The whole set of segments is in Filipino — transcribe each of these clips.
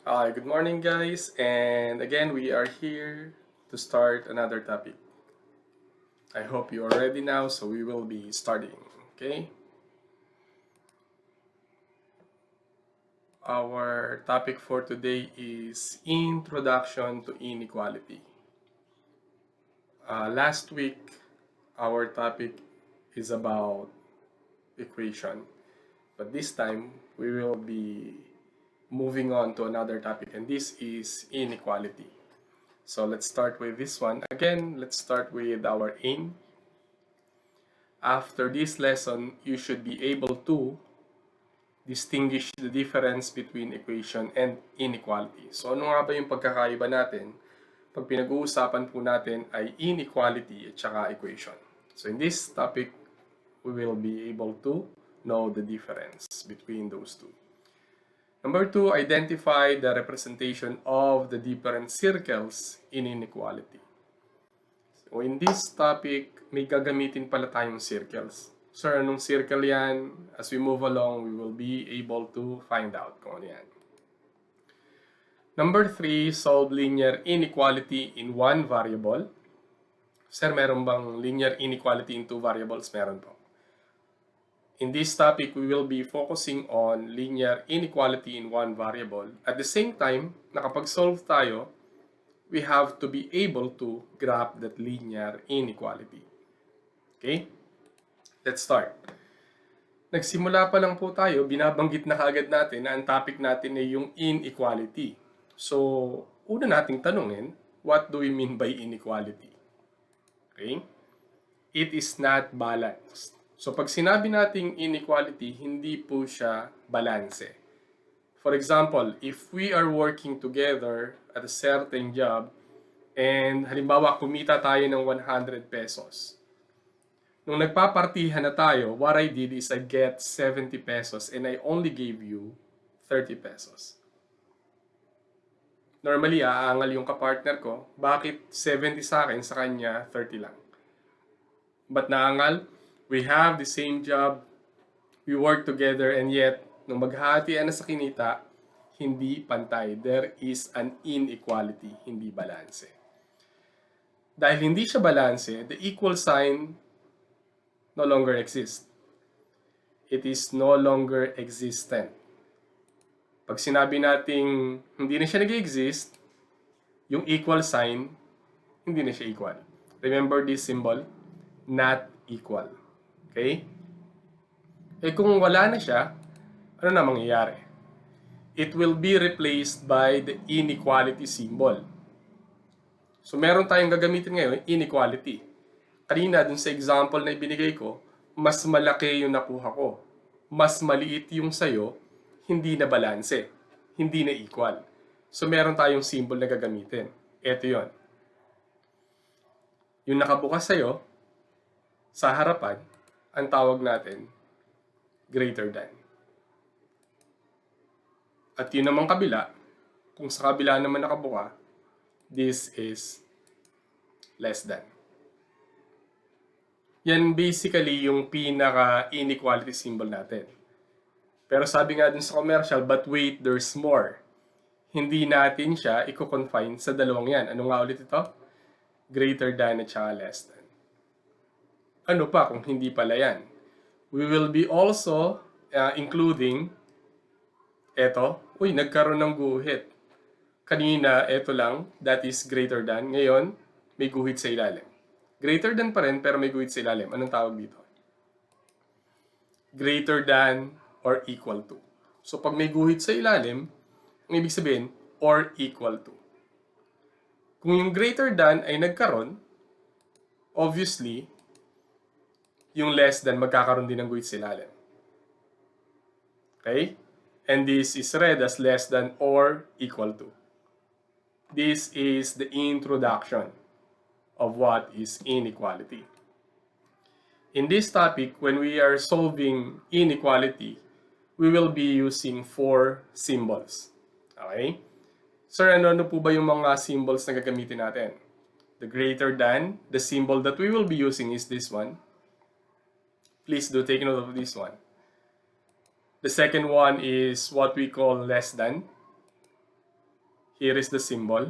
Hi, good morning, guys. And again, we are here to start another topic. I hope you are ready now, so we will be starting. Okay? Our topic for today is Introduction to Inequality. Last week, our topic is about equation, but this time we will be moving on to another topic, and this is inequality. So let's start with this one. Again, let's start with our aim. After this lesson, you should be able to distinguish the difference between equation and inequality. So ano nga ba yung pagkakaiba natin pag pinag-uusapan po natin ay inequality at saka equation. So in this topic, we will be able to know the difference between those two. Number two, identify the representation of the different circles in inequality. So in this topic, may gagamitin pala tayong circles. Sir, anong circle yan? As we move along, we will be able to find out kung ano yan. Number 3, solve linear inequality in one variable. Sir, meron bang linear inequality in two variables? Meron po. In this topic, we will be focusing on linear inequality in one variable. At the same time, nakapag-solve tayo, we have to be able to graph that linear inequality. Okay? Let's start. Nagsimula pa lang po tayo, binabanggit na kaagad natin na ang topic natin ay yung inequality. So, una nating tanungin, what do we mean by inequality? Okay? It is not balanced. So, pag sinabi nating inequality, hindi po siya balanse. For example, if we are working together at a certain job, and halimbawa kumita tayo ng 100 pesos, nung nagpapartihan na tayo, what I did is I get 70 pesos and I only gave you 30 pesos. Normally, aangal yung kapartner ko. Bakit 70 sa akin, sa kanya 30 lang? But naangal, we have the same job, we work together, and yet, nung maghahatian na sa kinita, hindi pantay. There is an inequality, hindi balanse. Dahil hindi siya balanse, the equal sign no longer exists. It is no longer existent. Pag sinabi nating hindi na siya nag-exist, yung equal sign, hindi na siya equal. Remember this symbol? Not equal. Okay? Eh kung wala na siya, ano na mangyayari? It will be replaced by the inequality symbol. So meron tayong gagamitin ngayon, inequality. Kanina dun sa example na ibinigay ko, mas malaki yung nakuha ko. Mas maliit yung sayo, hindi na balanse, hindi na equal. So meron tayong symbol na gagamitin. Ito yon. Yung nakabukas sa'yo, sa harapan, ang tawag natin, greater than. At yun namang kabila, kung sa kabila naman nakabuka, this is less than. Yan basically yung pinaka-inequality symbol natin. Pero sabi nga dun sa commercial, but wait, there's more. Hindi natin siya i-confine sa dalawang yan. Ano nga ulit ito? Greater than at saka less than. Ano pa kung hindi pala yan? We will be also including eto. Uy, nagkaroon ng guhit. Kanina, eto lang, that is greater than. Ngayon, may guhit sa ilalim. Greater than pa rin, pero may guhit sa ilalim. Anong tawag dito? Greater than or equal to. So, pag may guhit sa ilalim, ang ibig sabihin, or equal to. Kung yung greater than ay nagkaroon, obviously, yung less than magkakaroon din ng guhit sa ilalim. Okay? And this is read as less than or equal to. This is the introduction of what is inequality. In this topic, when we are solving inequality, we will be using 4 symbols. Okay? Sir, ano po ba yung mga symbols na gagamitin natin? The greater than, the symbol that we will be using is this one. Please do take note of this one. The second one is what we call less than. Here is the symbol.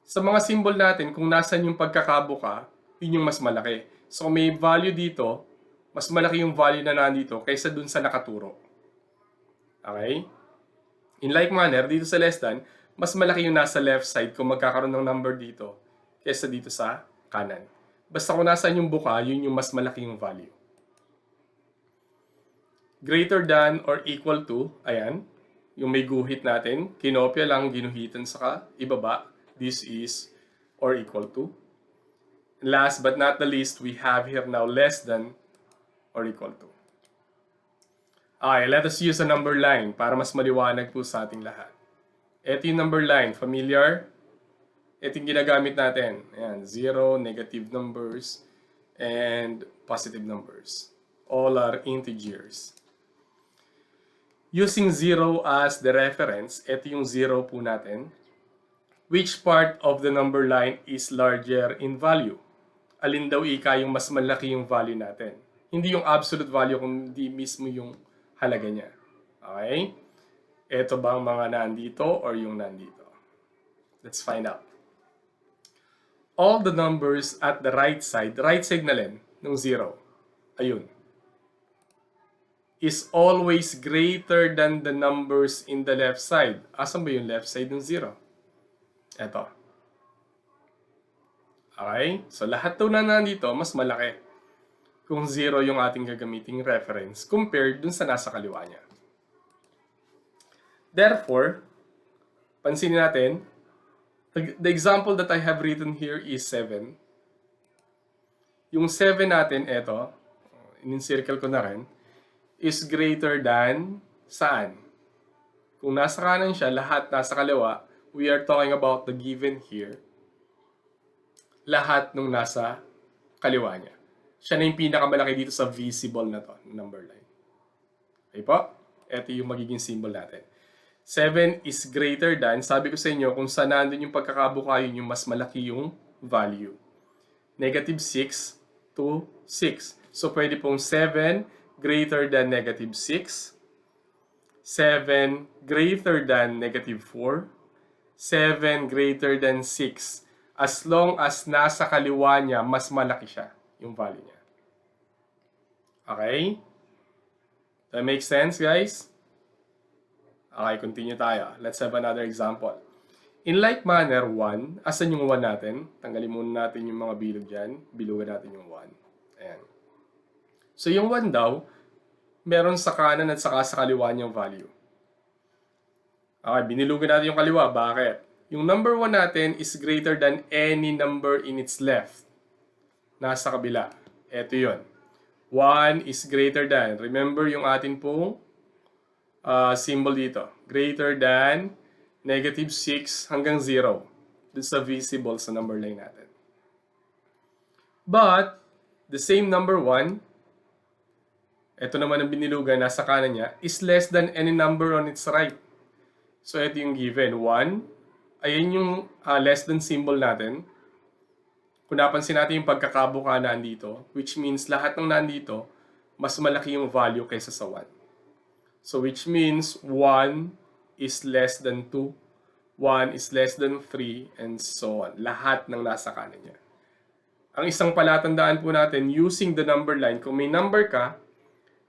Sa mga symbol natin, kung nasan yung pagkakabuka, yun yung mas malaki. So may value dito, mas malaki yung value na nandito kaysa dun sa nakaturo. Okay? In like manner, dito sa less than, mas malaki yung nasa left side kung magkakaroon ng number dito kaysa dito sa kanan. Basta kung nasan yung buka, yun yung mas malaki yung value. Greater than or equal to, ayan, yung may guhit natin, kinopya lang, ginuhitan sa ibaba. This is or equal to. Last but not the least, we have here now less than or equal to. Okay, let us use a number line para mas maliwanag po sa ating lahat. Ito yung number line. Familiar? Ito yung ginagamit natin. Ayan, zero, negative numbers, and positive numbers. All are integers. Using 0 as the reference, ito yung 0 po natin. Which part of the number line is larger in value? Alin daw ika yung mas malaki yung value natin? Hindi yung absolute value, kundi mismo yung halaga niya. Okay? Ito ba ang mga nandito or yung nandito? Let's find out. All the numbers at the right side na rin, ng 0, ayun, is always greater than the numbers in the left side. Asan ba yung left side ng 0? Eto. Okay? So, lahat daw na nandito, mas malaki kung 0 yung ating gagamiting reference compared dun sa nasa kaliwa niya. Therefore, pansinin natin, the example that I have written here is 7. Yung 7 natin, eto, in-circle ko na rin, is greater than saan? Kung nasa kanan siya, lahat nasa kaliwa, we are talking about the given here. Lahat nung nasa kaliwa niya. Siya na yung pinakamalaki dito sa visible na to, number line. Okay po? Ito yung magiging symbol natin. 7 is greater than, sabi ko sa inyo, kung saan nandun yung pagkakabuka, yun yung mas malaki yung value. Negative 6 to 6. So, pwede pong 7 greater than negative 6. 7 greater than negative 4. 7 greater than 6. As long as nasa kaliwa niya, mas malaki siya, yung value niya. Okay? That makes sense, guys? Okay, continue tayo. Let's have another example. In like manner, 1. Asan yung 1 natin? Tanggalin muna natin yung mga bilog dyan. Bilugan natin yung 1. Ayan. So, yung 1 daw, meron sa kanan at saka sa kaliwa niyang value. Okay, binilugan natin yung kaliwa. Bakit? Yung number 1 natin is greater than any number in its left. Nasa kabila. Ito yun. 1 is greater than. Remember yung atin pong symbol dito. Greater than negative 6 hanggang 0. Dun sa visible sa number line natin. But, the same number 1, ito naman ang binilugan, nasa kanan niya, is less than any number on its right. So, ito yung given. 1, ayan yung less than symbol natin. Kung napansin natin yung pagkakabuka nandito, which means lahat ng nandito, mas malaki yung value kaysa sa 1. So, which means 1 is less than 2, 1 is less than 3, and so on. Lahat ng nasa kanan niya. Ang isang palatandaan po natin, using the number line, kung may number ka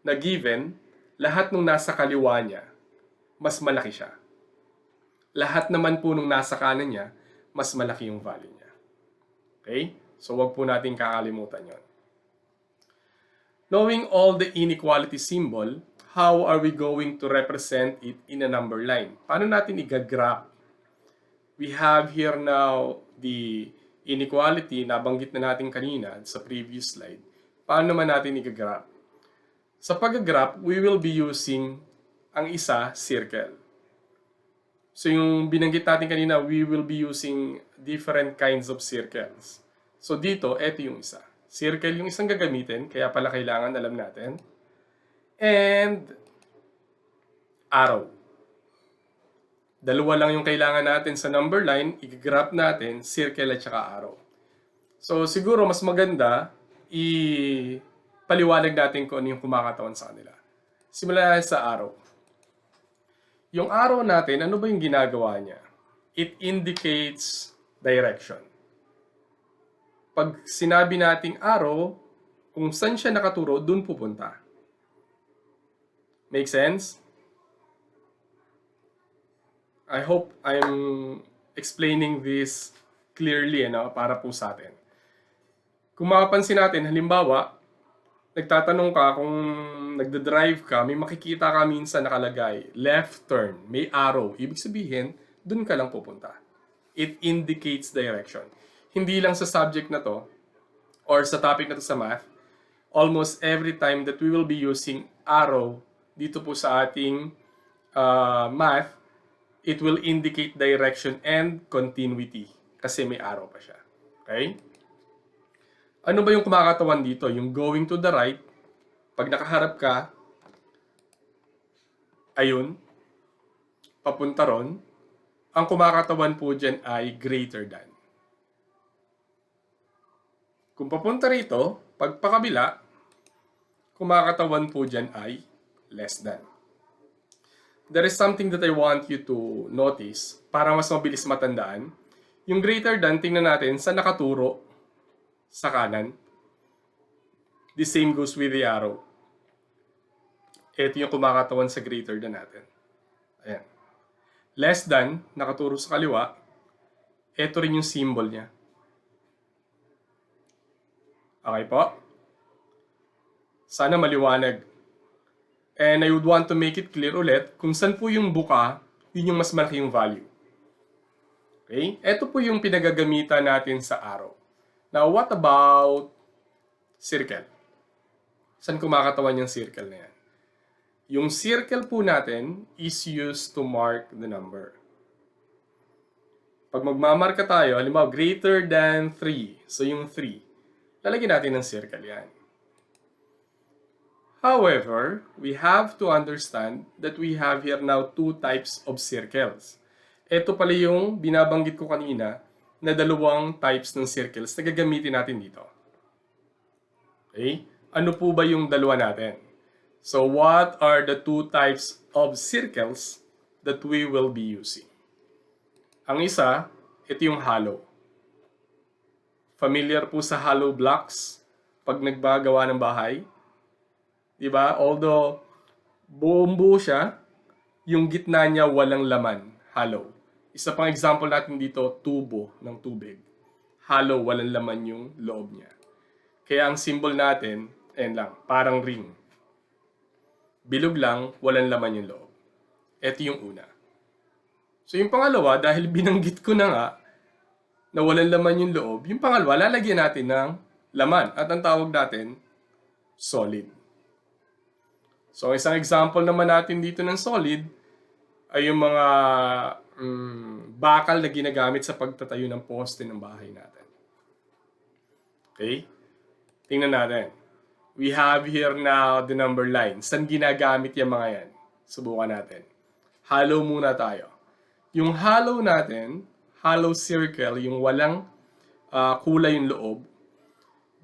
na given, lahat ng nasa kaliwa niya, mas malaki siya. Lahat naman po nung nasa kanan niya, mas malaki yung value niya. Okay? So, wag po natin kakalimutan yon. Knowing all the inequality symbol, how are we going to represent it in a number line? Paano natin i-graph? We have here now the inequality, nabanggit na natin kanina sa previous slide. Paano naman natin i-graph? Sa pag-graph, we will be using ang isa, circle. So yung binanggit natin kanina, we will be using different kinds of circles. So dito, eto yung isa. Circle yung isang gagamitin, kaya pala kailangan alam natin. And arrow. Dalawa lang yung kailangan natin sa number line, i-graph natin, circle at saka arrow. So siguro mas maganda, ipaliwanag natin kung ano yung kumakatawan sa kanila. Simulan natin sa arrow. Yung arrow natin, ano ba yung ginagawa niya? it indicates direction. Pag sinabi nating arrow, kung saan siya nakaturo, dun pupunta. Make sense? I hope I'm explaining this clearly para po sa atin. Kung mapapansin natin, halimbawa, nagtatanong ka kung nagda-drive ka, may makikita ka minsan nakalagay, left turn, may arrow. Ibig sabihin, dun ka lang pupunta. It indicates direction. Hindi lang sa subject na to, or sa topic na to sa math, almost every time that we will be using arrow dito po sa ating math, it will indicate direction and continuity kasi may arrow pa siya. Okay? Ano ba yung kumakatawan dito? Yung going to the right, pag nakaharap ka, ayun, papunta ron, ang kumakatawan po dyan ay greater than. Kung papunta rito, pag pakabila, kumakatawan po dyan ay less than. There is something that I want you to notice para mas mabilis matandaan. Yung greater than, tingnan natin sa nakaturo sa kanan. The same goes with the arrow. Ito yung kumakatawan sa greater than natin. Ayan. Less than, nakaturo sa kaliwa. Ito rin yung symbol niya. Okay po? Sana maliwanag. And I would want to make it clear ulit kung saan po yung buka, yun yung mas malaki yung value. Okay? Ito po yung pinagagamitan natin sa arrow. Now, what about circle? Saan kumakatawan yung circle na yan? Yung circle po natin is used to mark the number. Pag magmamarka tayo, halimbawa, greater than 3. So, yung 3. Lalagyan natin ng circle yan. However, we have to understand that we have here now two types of circles. Ito pala yung binabanggit ko kanina na dalawang types ng circles na gagamitin natin dito. Okay? Ano po ba yung dalawa natin? So, what are the two types of circles that we will be using? Ang isa, ito yung hollow. Familiar po sa hollow blocks pag nagbagawa ng bahay? Diba? Although, buo siya, yung gitna niya walang laman, hollow. Isa pang example natin dito, tubo ng tubig. Hollow, walang laman yung loob niya. Kaya ang symbol natin, ayan lang, parang ring. Bilog lang, walang laman yung loob. Ito yung una. So yung pangalawa, dahil binanggit ko na nga, na walang laman yung loob, yung pangalawa, lalagyan natin ng laman. At ang tawag natin, solid. So isang example naman natin dito ng solid, ay yung mga bakal na ginagamit sa pagtatayo ng poste ng bahay natin. Okay? Tingnan natin. We have here now the number line. Saan ginagamit yung mga yan? Subukan natin. Hollow muna tayo. Yung hollow natin, hollow circle, yung walang kulay yung loob,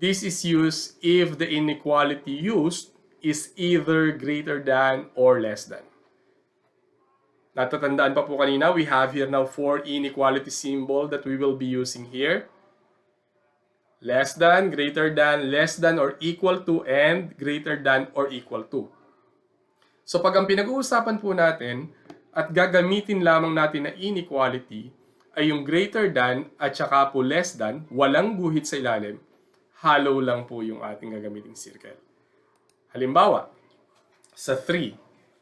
this is used if the inequality used is either greater than or less than. Natatandaan pa po kanina, we have here now 4 inequality symbol that we will be using here. Less than, greater than, less than or equal to, and greater than or equal to. So pag ang pinag-uusapan po natin at gagamitin lamang natin na inequality ay yung greater than at saka po less than, walang guhit sa ilalim, hollow lang po yung ating gagamiting circle. Halimbawa, sa 3,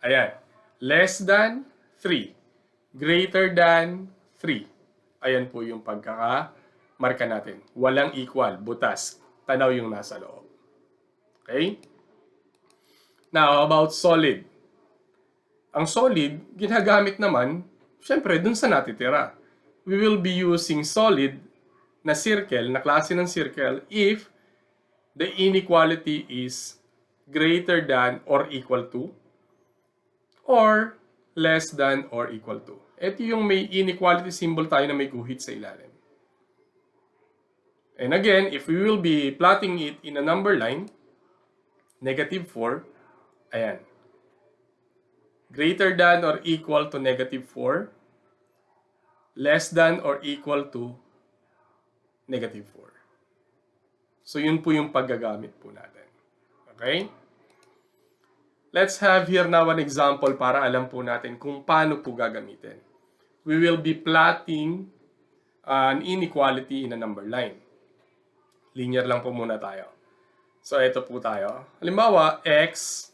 ayan, less than 3, greater than 3. Ayan po yung pagkakamarka natin. Walang equal, butas, tanaw yung nasa loob. Okay? Now, about solid. Ang solid, ginagamit naman, syempre, dun sa natitira. We will be using solid na circle, na klase ng circle, if the inequality is greater than or equal to, or less than or equal to. Ito yung may inequality symbol tayo na may guhit sa ilalim. And again, if we will be plotting it in a number line, negative 4, ayan. Greater than or equal to negative 4, less than or equal to negative 4. So yun po yung paggagamit po natin. Okay? Let's have here now an example para alam po natin kung paano po gagamitin. We will be plotting an inequality in a number line. Linear lang po muna tayo. So ito po tayo. Halimbawa, x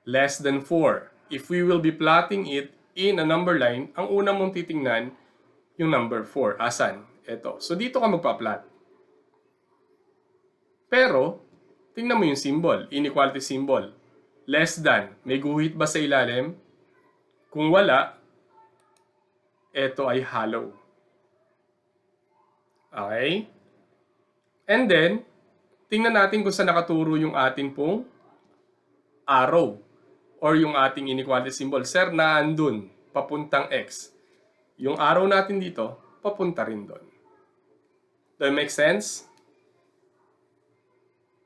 less than 4. If we will be plotting it in a number line, ang una mong titingnan yung number 4. Asan? Ito. So dito ka magpa-plot. Pero, tingnan mo yung symbol, inequality symbol. Less than. May guhit ba sa ilalim? Kung wala, ito ay hollow. Okay? And then, tingnan natin kung saan nakaturo yung ating pong arrow or yung ating inequality symbol. Sir, naandun, papuntang x. Yung arrow natin dito, papunta rin doon. Does that make sense?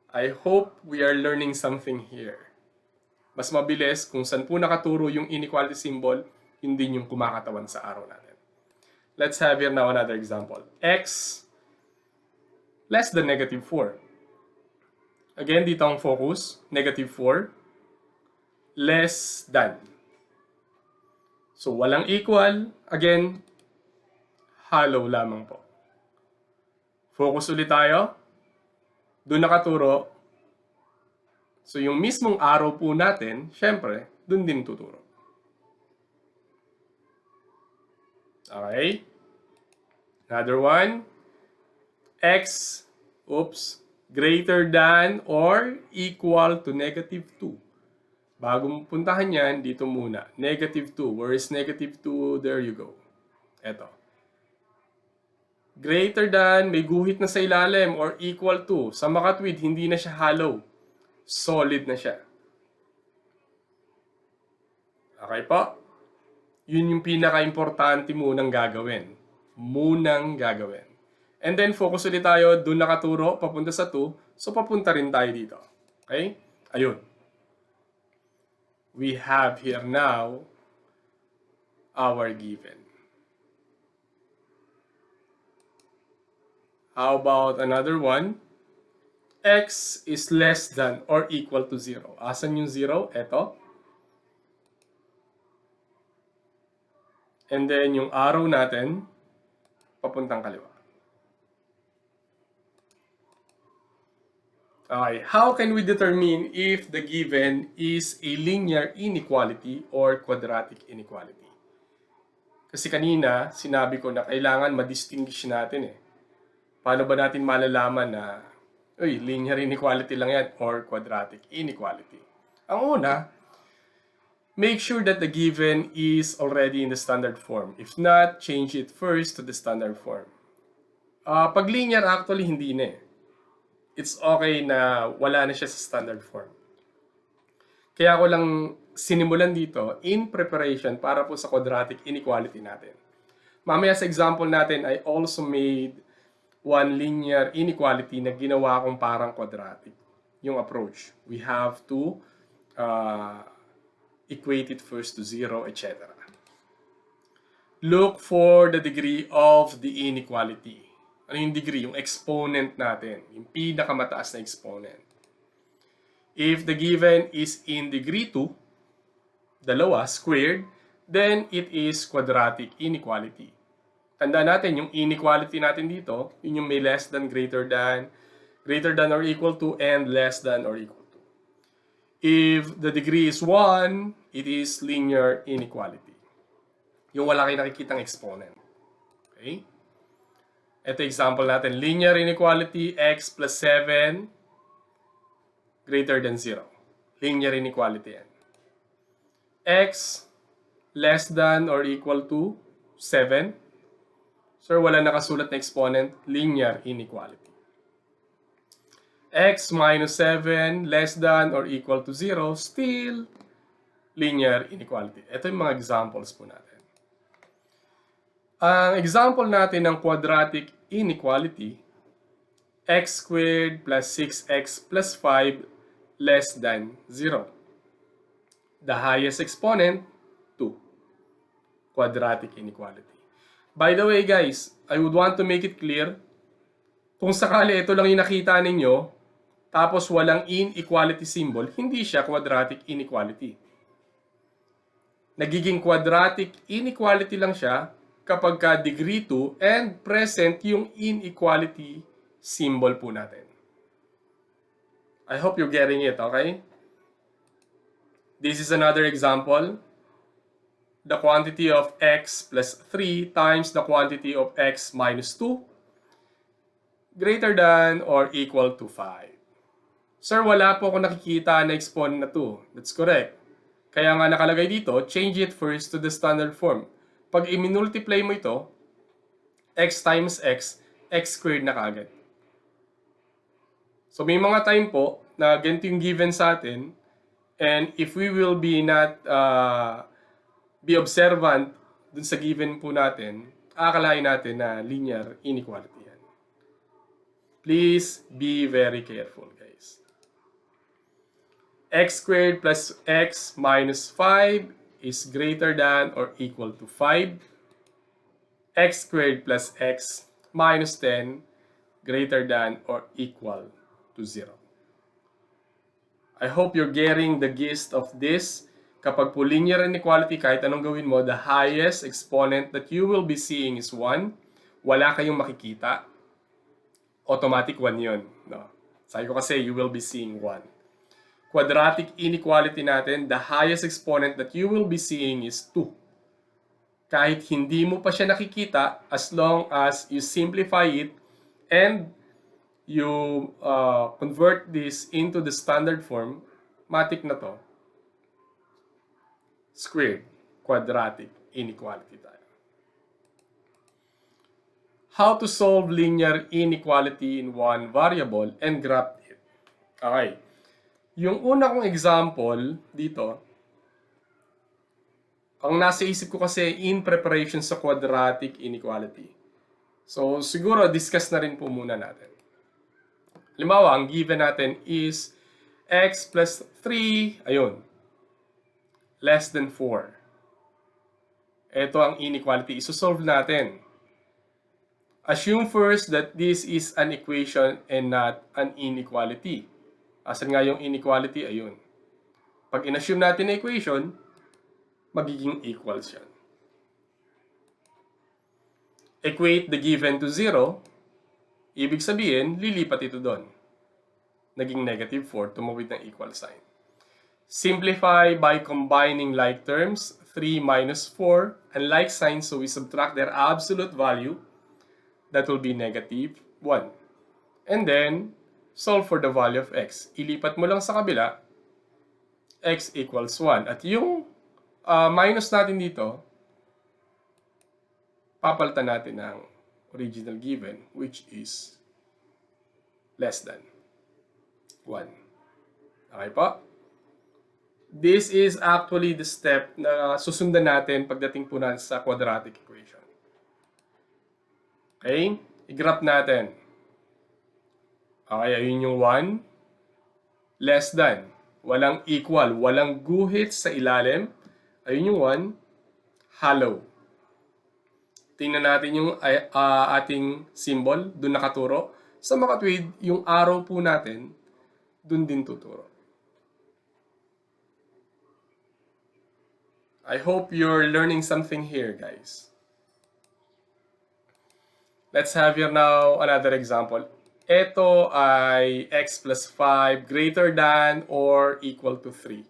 I hope we are learning something here. Mas mabilis kung saan po nakaturo yung inequality symbol, hindi yung kumakatawan sa arrow natin. Let's have here now another example. X less than negative 4. Again, dito ang focus, negative 4 less than. So, walang equal. Again, hollow lamang po. Focus ulit tayo. Doon nakaturo. So, yung mismong arrow po natin, syempre, doon din tuturo. Okay? Another one. X, greater than or equal to negative 2. Bago mo puntahan yan, dito muna. Negative 2. Where is negative 2? There you go. Eto. Greater than, may guhit na sa ilalim, or equal to. Sa makatwid, hindi na siya hollow. Solid na siya. Okay po? Yun yung pinaka-importante munang gagawin. And then, focus ulit tayo. Doon nakaturo, papunta sa 2. So, papunta rin tayo dito. Okay? Ayun. We have here now our given. How about another one? X is less than or equal to 0. Asan yung 0? Ito. And then, yung arrow natin, papuntang kaliwa. Okay, how can we determine if the given is a linear inequality or quadratic inequality? Kasi kanina, sinabi ko na kailangan ma-distinguish natin eh. Paano ba natin malalaman na linear inequality lang yan or quadratic inequality? Ang una, make sure that the given is already in the standard form. If not, change it first to the standard form. Pag linear, actually, hindi na eh. It's okay na wala na siya sa standard form. Kaya ko lang sinimulan dito in preparation para po sa quadratic inequality natin. Mamaya sa example natin, I also made one linear inequality na ginawa kong parang quadratic. Yung approach. We have to equate it first to 0, etc. Look for the degree of the inequality. Ano yung degree? Yung exponent natin. Yung pinakamataas na exponent. If the given is in degree 2, dalawa, squared, then it is quadratic inequality. Tandaan natin, yung inequality natin dito, yun yung may less than, greater than or equal to, and less than or equal to. If the degree is 1, it is linear inequality. Yung wala kayo nakikitang exponent. Okay? Ito example natin, linear inequality, x plus 7 greater than 0. Linear inequality yan. X less than or equal to 7. Sir, wala nakasulat na exponent, linear inequality. X minus 7 less than or equal to 0, still linear inequality. Ito yung mga examples po natin. Ang example natin ng quadratic inequality, x squared plus 6x plus 5 less than 0. The highest exponent, 2. quadratic inequality. By the way guys, I would want to make it clear, kung sakali ito lang yung nakita ninyo, tapos walang inequality symbol, hindi siya quadratic inequality. Nagiging quadratic inequality lang siya kapag ka degree 2 and present yung inequality symbol po natin. I hope you're getting it, okay? This is another example. The quantity of x plus 3 times the quantity of x minus 2 greater than or equal to 5. Sir, wala po ako nakikita na exponent na 2. That's correct. Kaya nga nakalagay dito, change it first to the standard form. Pag i-multiply mo ito, x times x, x squared na kaagad. So may mga time po na ganito yung given sa atin, and if we will be not be observant dun sa given po natin, akalain natin na linear inequality yan. Please be very careful, guys. X squared plus x minus 5 is greater than or equal to 5. X squared plus x minus 10 greater than or equal to 0. I hope you're getting the gist of this. Kapag po linear inequality, kahit anong gawin mo, the highest exponent that you will be seeing is 1. Wala kayong makikita. Automatic 1 yun. No? Sabi ko kasi, you will be seeing 1. Quadratic inequality natin, the highest exponent that you will be seeing is 2. Kahit hindi mo pa siya nakikita, as long as you simplify it and you convert this into the standard form, matik na to. Squared, quadratic inequality tayo. How to solve linear inequality in one variable and graph it. Okay. Yung una kong example dito, ang nasa isip ko kasi in preparation sa quadratic inequality. So, siguro discuss na rin po muna natin. Halimbawa, ang given natin is x plus 3, ayun, less than 4. Ito ang inequality. Isosolve natin. Assume first that this is an equation and not an inequality. Asan nga yung inequality? Ayun. Pag in-assume natin na equation, magiging equals yan. Equate the given to 0, ibig sabihin, lilipat ito doon. Naging negative 4, tumawid ng equal sign. Simplify by combining like terms, 3 minus 4, and like signs, so we subtract their absolute value. That will be negative 1. And then, solve for the value of x. Ilipat mo lang sa kabila, x equals 1. At yung minus natin dito, papalitan natin ng original given, which is less than 1. Okay po? This is actually the step na susundan natin pagdating po natin sa quadratic equation. Okay? I-graph natin. Okay, ayun yung 1. Less than. Walang equal. Walang guhit sa ilalim. Ayun yung 1. Hollow. Tingnan natin yung ating symbol. Doon nakaturo. Sa makatwid, yung arrow po natin, doon din tuturo. I hope you're learning something here, guys. Let's have here now another example. Ito ay x plus 5 greater than or equal to 3.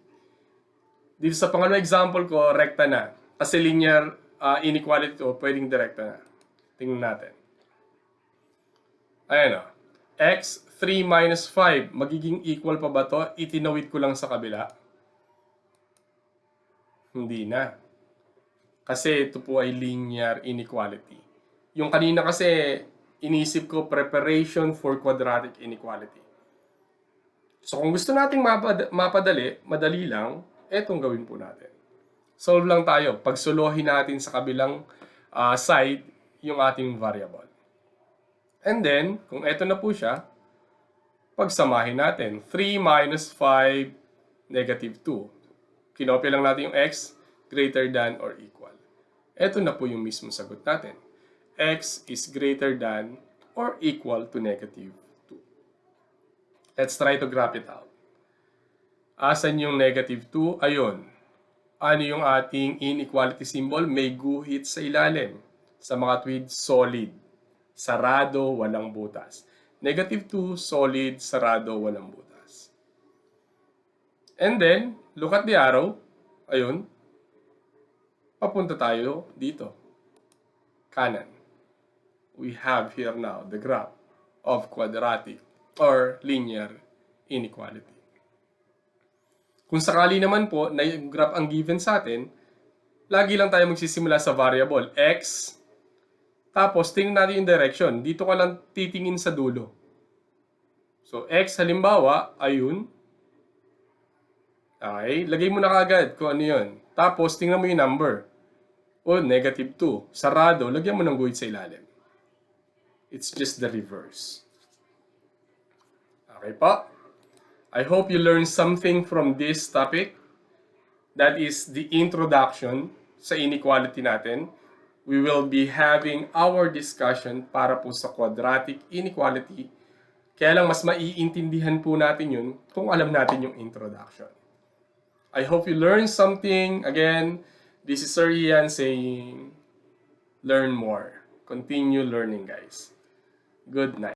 Dito sa pangalawang example ko, rekta na. Kasi linear inequality to, pwedeng direkta na. Tingnan natin. Ayan o. X, 3 minus 5. Magiging equal pa ba to? Itinawid ko lang sa kabila. Hindi na. Kasi ito po ay linear inequality. Yung kanina kasi, inisip ko preparation for quadratic inequality. So kung gusto nating mapadali, madali lang, etong gawin po natin. Solve lang tayo. Pagsuluhin natin sa kabilang side yung ating variable. And then, kung eto na po siya, pagsamahin natin. 3 minus 5, negative 2. Kinopya lang natin yung x greater than or equal. Ito na po yung mismo sagot natin. X is greater than or equal to negative 2. Let's try to graph it out. Asan yung negative 2? Ayun. Ano yung ating inequality symbol? May guhit sa ilalim. Sa mga tweed, solid. Sarado, walang butas. Negative 2, solid, sarado, walang butas. And then, look at the arrow. Ayun. Papunta tayo dito. Kanan. We have here now the graph of quadratic or linear inequality. Kung sakali naman po na yung graph ang given sa atin, lagi lang tayo magsisimula sa variable x, tapos tingnan natin yung direction. Dito ka lang titingin sa dulo. So x halimbawa, ayun. Okay, lagay mo na kagad kung ano yun. Tapos tingnan mo yung number. O negative 2. Sarado, lagyan mo ng guhit sa ilalim. It's just the reverse. Okay po? I hope you learned something from this topic. That is the introduction sa inequality natin. We will be having our discussion para po sa quadratic inequality. Kaya lang mas maiintindihan po natin yun kung alam natin yung introduction. I hope you learned something. Again, this is Sir Ian saying, learn more. Continue learning, guys. Good night.